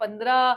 15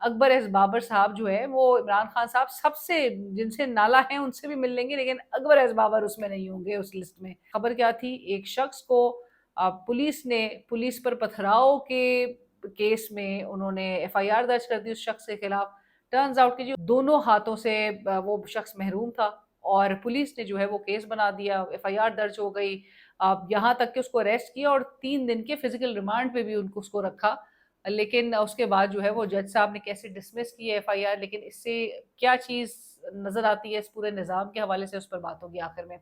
اکبر S Babar صاحب جو ہے وہ عمران خان صاحب سب سے جن سے نالا ہیں ان سے بھی مل لیں گے، لیکن اکبر ایس بابر اس میں نہیں ہوں گے اس لسٹ میں۔ خبر کیا تھی؟ ایک شخص کو پولیس پر پتھراؤ کے کیس میں انہوں نے ایف آئی آر درج کر دی اس شخص کے خلاف۔ ٹرنز آؤٹ کہ جو دونوں ہاتھوں سے وہ شخص محروم تھا اور پولیس نے جو ہے وہ کیس بنا دیا، ایف آئی آر درج ہو گئی، یہاں تک کہ اس کو اریسٹ کیا اور 3 دن کے فزیکل ریمانڈ پہ بھی اس کو رکھا۔ لیکن اس کے بعد جو ہے وہ جج صاحب نے کیسے ڈسمس کی ہے ایف آئی آر، لیکن اس سے کیا چیز نظر آتی ہے اس پورے نظام کے حوالے سے، اس پر بات ہوگی آخر میں۔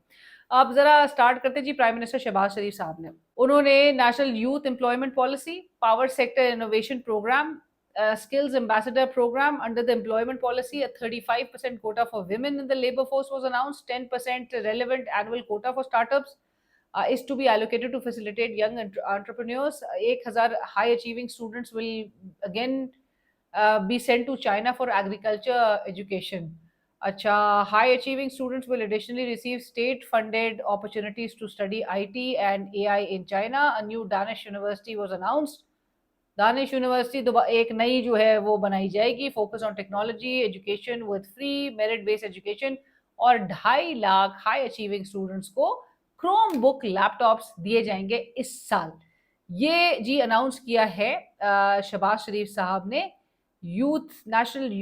اب ذرا سٹارٹ کرتے جی پرائم منسٹر شہباز شریف صاحب نے، انہوں نے national youth employment policy, power sector innovation program, skills ambassador program under the employment policy. A 35% quota for women in the labor force was announced. 10% relevant annual quota for startups is to be allocated to facilitate young entrepreneurs. 1,000 high achieving students will again be sent to China for agriculture education. Acha, high achieving students will additionally receive state funded opportunities to study IT and AI in China. A new Danish university was announced. Danish university ایک نئی جو ہے وہ بنائی جائے گی، focus on technology education with free merit base education, اور 2.5 lakh high achieving students کو کروم بک لیپ ٹاپس دیے جائیں گے اس سال۔ یہ جی اناؤنس کیا ہے شہباز شریف صاحب نے انٹرنیشنل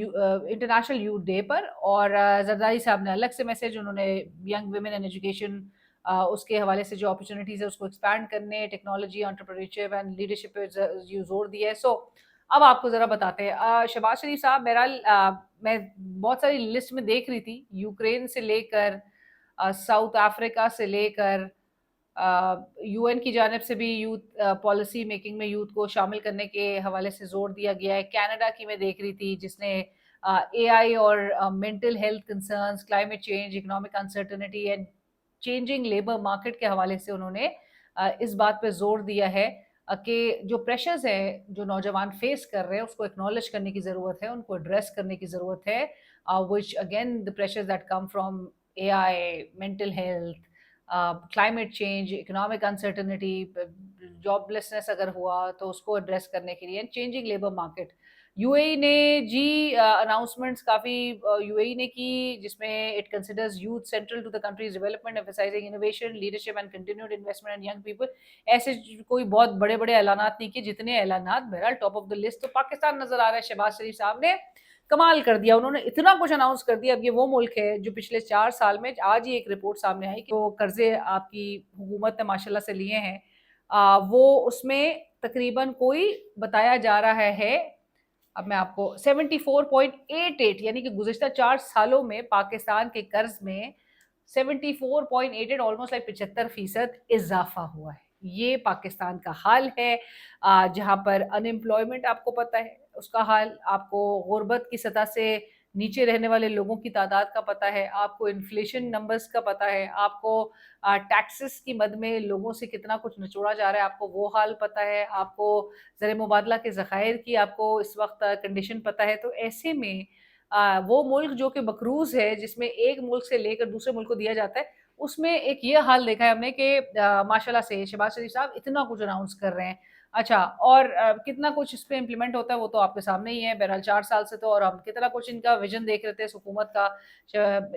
یوتھ ڈے پر، اور زرداری صاحب نے الگ سے میسج، انہوں نے ینگ ویمن اینڈ ایجوکیشن اس کے حوالے سے جو اپرچونیٹیز ہے اس کو ایکسپینڈ کرنے، ٹیکنالوجی، انٹرپرینیورشپ اینڈ لیڈرشپ پہ زور دیا ہے۔ سو اب آپ کو ذرا بتاتے ہیں شہباز شریف صاحب، بہرحال میں بہت ساری لسٹ میں دیکھ رہی تھی، یوکرین سے لے کر ساؤتھ افریقہ سے لے کر یو این کی جانب سے بھی یوتھ پالیسی میکنگ میں یوتھ کو شامل کرنے کے حوالے سے زور دیا گیا ہے۔ کینیڈا کی میں دیکھ رہی تھی جس نے اے آئی اور mental health concerns, climate change, economic uncertainty and changing labour market کے حوالے سے انہوں نے اس بات پہ زور دیا ہے کہ جو پریشرز ہیں جو نوجوان فیس کر رہے ہیں اس کو اکنالج کرنے کی ضرورت ہے، ان کو ایڈریس کرنے کی ضرورت ہے، which again the pressures that come from AI, mental health, climate change, economic uncertainty, joblessness اگر ہوا تو اس کو ایڈریس کرنے کے لیے، چینجنگ لیبر مارکیٹ۔ یو اے ای نے جی اناؤنسمنٹس کافی یو اے ای نے کی، جس میں it considers youth central to the country's development, emphasizing innovation, leadership and continued investment in young people. ایسے کوئی بہت بڑے بڑے اعلانات نہیں کیے، جتنے اعلانات بہرحال ٹاپ آف دا لسٹ تو پاکستان نظر آ رہا ہے۔ شہباز شریف صاحب نے کمال کر دیا، انہوں نے اتنا کچھ اناؤنس کر دیا۔ اب یہ وہ ملک ہے جو پچھلے 4 سال میں، آج ہی ایک رپورٹ سامنے آئی کہ وہ قرضے آپ کی حکومت نے ماشاء اللہ سے لیے ہیں، وہ اس میں تقریباً کوئی بتایا جا رہا ہے، اب میں آپ کو 74.88 یعنی کہ گزشتہ 4 سالوں میں پاکستان کے قرض میں 74.88 آلموسٹ لائک 75% اضافہ ہوا ہے۔ یہ پاکستان کا حال ہے، جہاں پر ان امپلائمنٹ آپ کو پتہ ہے اس کا حال، آپ کو غربت کی سطح سے نیچے رہنے والے لوگوں کی تعداد کا پتہ ہے، آپ کو انفلیشن نمبرز کا پتہ ہے، آپ کو ٹیکسز کی مد میں لوگوں سے کتنا کچھ نچوڑا جا رہا ہے، آپ کو وہ حال پتہ ہے، آپ کو زر مبادلہ کے ذخائر کی آپ کو اس وقت کنڈیشن پتہ ہے۔ تو ایسے میں وہ ملک جو کہ مقروض ہے، جس میں ایک ملک سے لے کر دوسرے ملک کو دیا جاتا ہے، اس میں ایک یہ حال دیکھا ہے ہم نے کہ ماشاءاللہ سے شہباز شریف صاحب اتنا کچھ اناؤنس کر رہے ہیں۔ اچھا، اور کتنا کچھ اس پہ امپلیمنٹ ہوتا ہے وہ تو آپ کے سامنے ہی ہے، بہرحال 4 سال سے تو، اور ہم کتنا کچھ ان کا ویژن دیکھ رہے تھے اس حکومت کا۔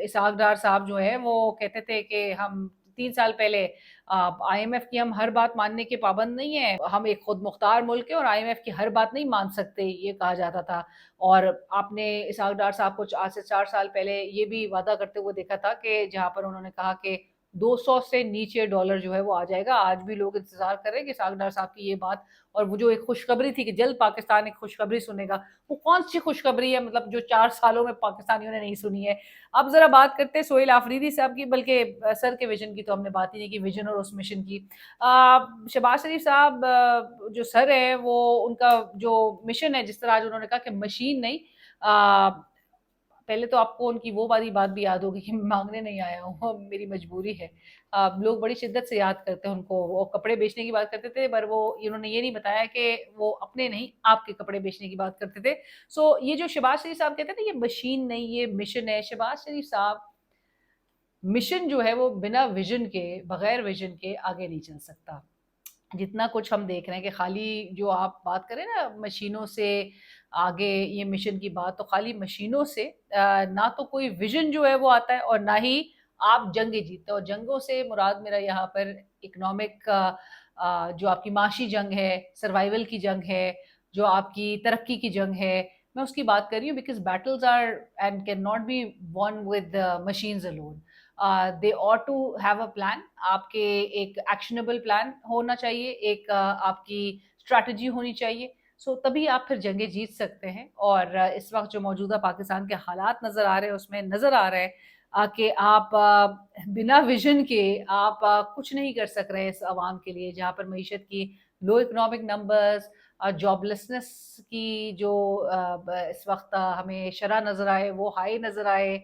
اسحاق ڈار صاحب جو ہے وہ کہتے تھے کہ ہم 3 سال پہلے آئی ایم ایف کی ہم ہر بات ماننے کے پابند نہیں ہیں، ہم ایک خود مختار ملک ہیں اور آئی ایم ایف کی ہر بات نہیں مان سکتے، یہ کہا جاتا تھا۔ اور آپ نے اسحاق ڈار صاحب کو آج سے 4 سال پہلے یہ بھی وعدہ کرتے ہوئے دیکھا تھا کہ جہاں پر انہوں نے کہا کہ 200 سے نیچے ڈالر جو ہے وہ آ جائے گا۔ آج بھی لوگ انتظار کر رہے ہیں کہ اسحاق ڈار صاحب کی یہ بات، اور وہ جو ایک خوشخبری تھی کہ جلد پاکستان ایک خوشخبری سنے گا، وہ کون سی خوشخبری ہے مطلب جو 4 سالوں میں پاکستانیوں نے نہیں سنی ہے۔ اب ذرا بات کرتے ہیں سہیل آفریدی صاحب کی، بلکہ سر کے ویژن کی تو ہم نے بات ہی نہیں کی، ویژن اور اس مشن کی۔ شہباز شریف صاحب جو سر ہیں وہ ان کا جو مشن ہے، جس طرح آج انہوں نے کہا کہ مشین نہیں، پہلے تو آپ کو ان کی وہ والی بات بھی یاد ہوگی کہ مانگنے نہیں آیا ہوں، میری مجبوری ہے۔ لوگ بڑی شدت سے یاد کرتے ہیں ان کو، وہ کپڑے بیچنے کی بات کرتے تھے، پر وہ انہوں نے یہ نہیں بتایا کہ وہ اپنے نہیں آپ کے کپڑے بیچنے کی بات کرتے تھے۔ سو یہ جو شہباز شریف صاحب کہتے ہیں نا یہ مشین نہیں یہ مشن ہے، شہباز شریف صاحب مشن جو ہے وہ بنا ویژن کے، بغیر ویژن کے آگے نہیں چل سکتا۔ جتنا کچھ ہم دیکھ رہے ہیں کہ خالی جو آپ بات کریں نا مشینوں سے آگے یہ مشن کی بات، تو خالی مشینوں سے نہ تو کوئی ویژن جو ہے وہ آتا ہے اور نہ ہی آپ جنگیں جیتتے ہیں. اور جنگوں سے مراد میرا یہاں پر اکنامک جو آپ کی معاشی جنگ ہے، سروائیول کی جنگ ہے، جو آپ کی ترقی کی جنگ ہے، میں اس کی بات کر رہی ہوں. Because battles are and can not be won with machines alone. They ought to have a plan. آپ کے ایک ایکشنیبل پلان ہونا چاہیے، ایک آپ کی اسٹریٹجی ہونی چاہیے. سو تبھی آپ پھر جنگیں جیت سکتے ہیں. اور اس وقت جو موجودہ پاکستان کے حالات نظر آ رہے ہیں اس میں نظر آ رہا ہے کہ آپ بنا ویژن کے آپ کچھ نہیں کر سک رہے اس عوام کے لیے، جہاں پر معیشت کی لو اکنامک نمبرز، جاب لیسنس کی جو اس وقت ہمیں شرح نظر آئے وہ ہائی نظر آئے.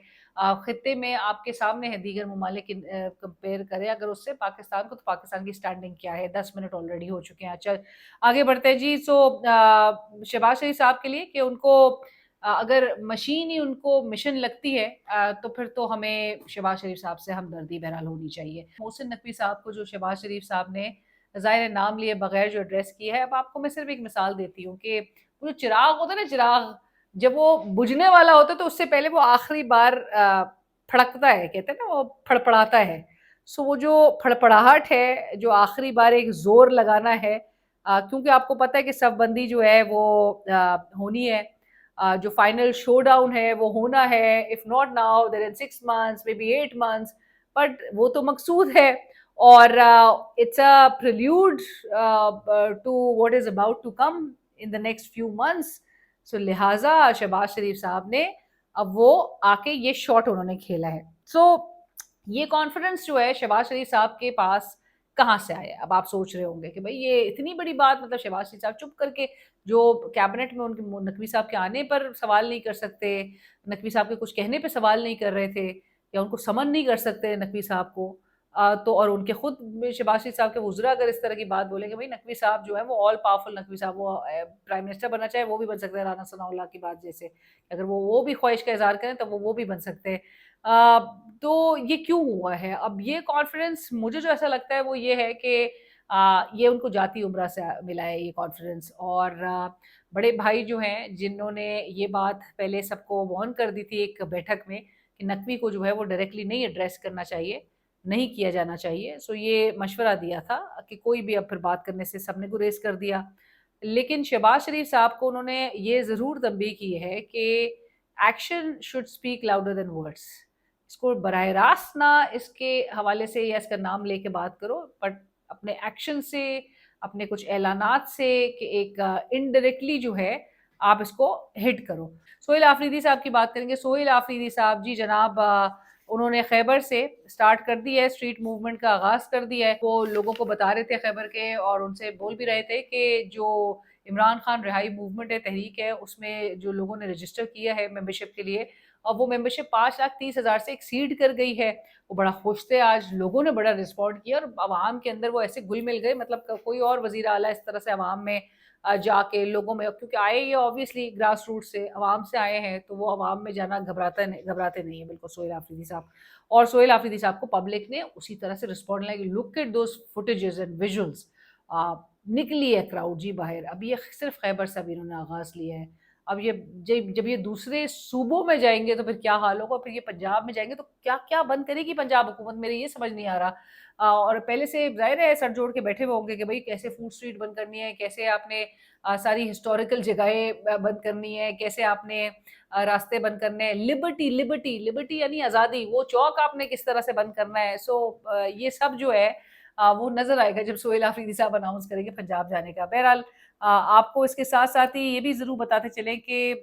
خطے میں آپ کے سامنے ہے دیگر ممالک کمپیئر کریں اگر اس سے پاکستان کو، تو پاکستان کی سٹینڈنگ کیا ہے. 10 منٹ آلریڈی ہو چکے ہیں. اچھا آگے بڑھتے ہیں جی. سو شہباز شریف صاحب کے لیے کہ ان کو اگر مشین ہی ان کو مشن لگتی ہے تو پھر تو ہمیں شہباز شریف صاحب سے ہمدردی بہرحال ہونی چاہیے. محسن نقوی صاحب کو جو شہباز شریف صاحب نے ظاہر نام لیے بغیر جو ایڈریس کیا ہے، اب آپ کو میں صرف ایک مثال دیتی ہوں کہ وہ جو چراغ ہوتا ہے نا، چراغ جب وہ بجھنے والا ہوتا ہے تو اس سے پہلے وہ آخری بار پھڑکتا ہے، کہتے ہیں نا وہ پھڑپڑاتا ہے. سو وہ جو پھڑپڑاہٹ ہے، جو آخری بار ایک زور لگانا ہے، کیونکہ آپ کو پتہ ہے کہ صف بندی جو ہے وہ ہونی ہے، جو فائنل شو ڈاؤن ہے وہ ہونا ہے. If not now then in 6 months maybe 8 months. But وہ تو مقصود ہے اور it's a prelude to what is about to come in the next few months. So لہٰذا شہباز شریف صاحب نے اب وہ آ کے یہ شاٹ انہوں نے کھیلا ہے. سو یہ کانفیڈنس جو ہے شہباز شریف صاحب کے پاس کہاں سے آیا؟ اب آپ سوچ رہے ہوں گے کہ بھائی یہ اتنی بڑی بات، مطلب شہباز شریف صاحب چپ کر کے جو کیبنٹ میں ان کے نقوی صاحب کے آنے پر سوال نہیں کر سکتے، نقوی صاحب کے کچھ کہنے پہ سوال نہیں کر رہے تھے، یا ان کو سمن نہیں کر سکتے نقوی صاحب کو. تو اور ان کے خود شہباز شریف صاحب کے وزراء اگر اس طرح کی بات بولیں کہ بھائی نقوی صاحب جو ہے وہ آل پاورفل نقوی صاحب، وہ پرائم منسٹر بننا چاہے وہ بھی بن سکتے ہیں، رانا ثناء اللہ کی بات جیسے اگر وہ بھی خواہش کا اظہار کریں تو وہ بھی بن سکتے ہیں. تو یہ کیوں ہوا ہے؟ اب یہ کانفیڈنس مجھے جو ایسا لگتا ہے وہ یہ ہے کہ یہ ان کو جاتی عمرہ سے ملا ہے یہ کانفیڈنس. اور بڑے بھائی جو ہیں جنہوں نے یہ بات پہلے سب کو وارن کر دی تھی ایک بیٹھک میں کہ نقوی کو جو ہے وہ ڈائریکٹلی نہیں ایڈریس کرنا چاہیے، نہیں کیا جانا چاہیے. سو یہ مشورہ دیا تھا کہ کوئی بھی اب پھر بات کرنے سے سب نے گریز کر دیا. لیکن شہباز شریف صاحب کو انہوں نے یہ ضرور تنبیہ کی ہے کہ action should speak louder than words. اس کو براہ راست نہ اس کے حوالے سے یا اس کا نام لے کے بات کرو، بٹ اپنے ایکشن سے، اپنے کچھ اعلانات سے کہ ایک انڈائریکٹلی جو ہے آپ اس کو ہٹ کرو. سہیل آفریدی صاحب کی بات کریں گے. سہیل آفریدی صاحب جی جناب انہوں نے خیبر سے سٹارٹ کر دی ہے، اسٹریٹ موومنٹ کا آغاز کر دیا ہے. وہ لوگوں کو بتا رہے تھے خیبر کے اور ان سے بول بھی رہے تھے کہ جو عمران خان رہائی موومنٹ ہے، تحریک ہے، اس میں جو لوگوں نے رجسٹر کیا ہے ممبرشپ کے لیے، اور وہ ممبرشپ 5,30,000 سے ایکسیڈ کر گئی ہے. وہ بڑا خوش تھے، آج لوگوں نے بڑا رسپونڈ کیا اور عوام کے اندر وہ ایسے گل مل گئے. مطلب کوئی اور وزیر اعلیٰ اس طرح سے عوام میں جا کے لوگوں میں، کیونکہ آئے یہ اوبیسلی گراس روٹ سے عوام سے آئے ہیں تو وہ عوام میں جانا گھبراتے نہیں ہیں بالکل سہیل آفریدی صاحب. اور سہیل آفریدی صاحب کو پبلک نے اسی طرح سے respond like look at those footages and visuals. نکلی ہے کراؤڈ جی باہر. اب یہ صرف خیبر سے ابھی انہوں نے آغاز لیا ہے. اب یہ جب یہ دوسرے صوبوں میں جائیں گے تو پھر کیا حال ہوگا، پھر یہ پنجاب میں جائیں گے تو کیا کیا بند کرے گی پنجاب حکومت، میرے یہ سمجھ نہیں آ رہا. اور پہلے سے ظاہر ہے سر جوڑ کے بیٹھے ہوئے ہوں گے کہ بھائی کیسے فوڈ اسٹریٹ بند کرنی ہے، کیسے آپ نے ساری ہسٹوریکل جگہیں بند کرنی ہے، کیسے آپ نے راستے بند کرنے ہیں. لبرٹی یعنی آزادی، وہ چوک آپ نے کس طرح سے بند کرنا ہے. سو یہ سب جو ہے وہ نظر آئے گا جب سہیل آفریدی صاحب اناؤنس کریں گے پنجاب جانے کا. بہرحال آپ کو اس کے ساتھ ساتھ ہی یہ بھی ضرور بتاتے چلیں کہ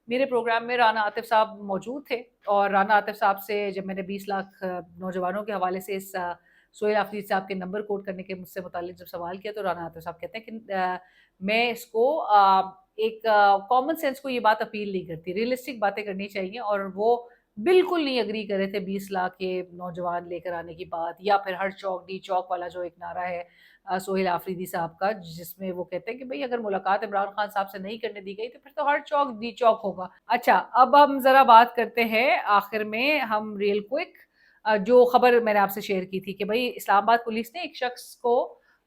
میرے پروگرام میں رانا عاطف صاحب موجود تھے، اور رانا عاطف صاحب سے جب میں نے 20 لاکھ نوجوانوں کے حوالے سے اس سہیل آفریدی صاحب کے نمبر کوٹ کرنے کے مجھ سے متعلق جب سوال کیا تو رانا عاطف صاحب کہتے ہیں کہ میں اس کو ایک کامن سینس کو یہ بات اپیل نہیں کرتی، ریئلسٹک باتیں کرنی چاہیے. اور وہ بالکل نہیں اگری کرے تھے 20 لاکھ کے نوجوان لے کر آنے کی بات، یا پھر ہر چوک ڈی چوک والا جو ایک نعرہ ہے سہیل آفریدی صاحب کا، جس میں وہ کہتے ہیں کہ بھئی اگر ملاقات عمران خان صاحب سے نہیں کرنے دی گئی تو پھر تو ہر چوک ڈی چوک ہوگا. اچھا اب ہم ذرا بات کرتے ہیں آخر میں ہم ریل کوئک جو خبر میں نے آپ سے شیئر کی تھی کہ بھئی اسلام آباد پولیس نے ایک شخص کو